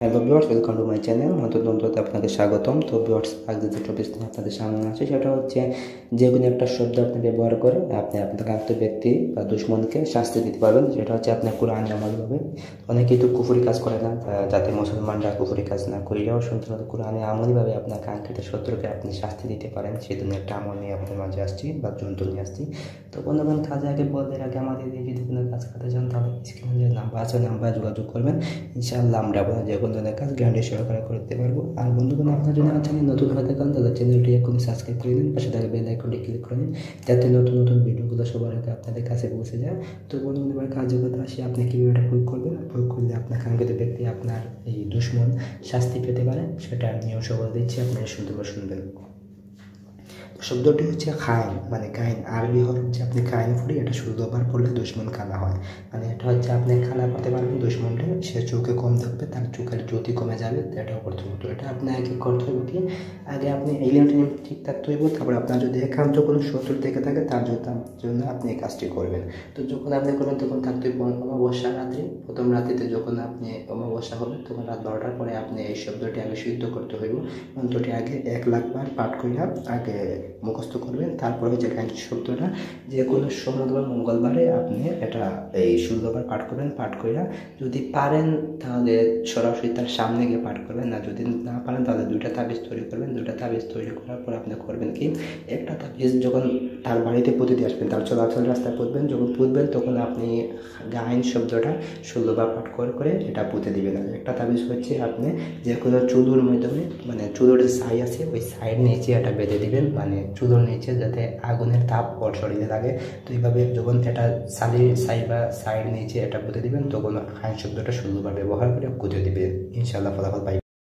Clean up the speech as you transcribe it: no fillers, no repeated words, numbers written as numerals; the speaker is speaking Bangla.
Hello viewers, welcome to my channel মন্ত্রতন্ত্রতে আপনাকে স্বাগতম। তো ভিউয়ার্স, আজ যে টপিক নিয়ে আপনাদের সামনে আছে সেটা হচ্ছে যে কোনো একটা শব্দ আপনি ব্যবহার করে আপনি আপনার আত্ম ব্যক্তি বা দুশ্মনকে শাস্তি দিতে পারবেন। সেটা হচ্ছে আপনার কোরআন আমলভাবে। অনেকেই তো কুফরি কাজ করে না, যাতে মুসলমানরা কুফরি কাজ না করে যাওয়ার শুনতে হলে কোরআনে আমলভাবে আপনার কাঙ্ক্ষিত শত্রুকে আপনি শাস্তি দিতে পারেন। সেই জন্য একটা আমল নিয়ে আপনার মাঝে আসছি বা যন্ত্র নিয়ে আসছি। তো বন্ধুগণ, কাজে আগে বলতে আগে আমাদের এই যদি কোনো কাজ করতে চান তাহলে স্ক্রিনে যে নাম্বার আছে নাম্বারে যোগাযোগ করবেন। ইনশাআল্লাহ আমরা আপনার যে কোনো ধরনের কাজ গ্যারান্টি সহকারে করতে পারবো। আর বন্ধুগণ, আপনার যদি আমার চ্যানেল নতুন হয়ে থাকেন তাহলে চ্যানেলটি এখনই সাবস্ক্রাইব করে নিন, পাশে থাকা বেল আইকনটি ক্লিক করে নিন, যাতে নতুন নতুন ভিডিওগুলো সবার আগে আপনাদের কাছে পৌঁছে যায়। তো বন্ধুগণ, এবার কার্যকতা আসি, আপনি কীভাবে এটা প্রয়োগ করবেন। প্রয়োগ করলে আপনার কাঙ্ক্ষিত ব্যক্তি আপনার এই দুশ্মন শাস্তি পেতে পারে, সেটা নিয়েও সবাই দিচ্ছি, আপনারা শুনবেন। শব্দটি হচ্ছে খাইন, মানে কাহিন। আরবি হল হচ্ছে আপনি কাহিন পড়ি, এটা শুদ্ধবার পড়লে দুশ্মন খানা হয়। মানে এটা হচ্ছে আপনি খানা করতে পারবেন দুশ্মনটা, সে চোখে কম দেখবে, তার চোখের জ্যোতি কমে যাবে, এটাও করতে হতো। এটা আপনি আগে করতে হবে কি, আগে আপনি এলিমেন্ট ঠিক থাকতে হইব। তারপরে আপনার যদি একান্ত কোনো শত্রু থেকে থাকে তার জন্য আপনি এই কাজটি করবেন। তো যখন আপনি করবেন তখন থাকতে হইব অমাবস্যা রাত্রি। প্রথম রাত্রিতে যখন আপনি অমাবস্যা হবে তখন রাত 12টার পরে আপনি এই শব্দটি আগে সিদ্ধ করতে হইব। মন্ত্রটি আগে 1,00,000 বার পাঠ করিয়া আগে মুখস্থ করবেন। তারপরে হচ্ছে কাহিনী শব্দটা যে কোনো সোমবার বা মঙ্গলবারে আপনি এটা এই শুদ্ধবার পাঠ করবেন। পাঠ করিয়া যদি পারেন তাহলে সরাসরি তার সামনে গিয়ে পাঠ করবেন, না যদি না পারেন তাহলে 2টা তাবিজ তৈরি করবেন। 2টা তাবিজ তৈরি করার পর আপনি করবেন কি, একটা তাবিজ যখন তার বাড়িতে পুঁতে দিয়ে আসবেন, তার চলাচল রাস্তায় পুঁতবেন, যখন পুঁতবেন তখন আপনি গাহিন শব্দটা 16বার পাঠ করে এটা পুঁতে দিবেন। আর একটা তাবিজ হচ্ছে আপনি যে কোনো চুলোর মাধ্যমে, মানে চুলোর যে ছাই আছে ওই ছাইয়ের নিচে এটা বেঁধে দিবেন, মানে চুলোর নিচে, যাতে আগুনের তাপ ওর শরীরে লাগে। তো এইভাবে যখন এটা ছাই বা ছাইয়ের নিচে এটা পুঁতে দিবেন তখন খাইন শব্দটা 16বার ব্যবহার করে পুঁতে দিবেন। ইনশাআল্লাহ ফলাফল পাই।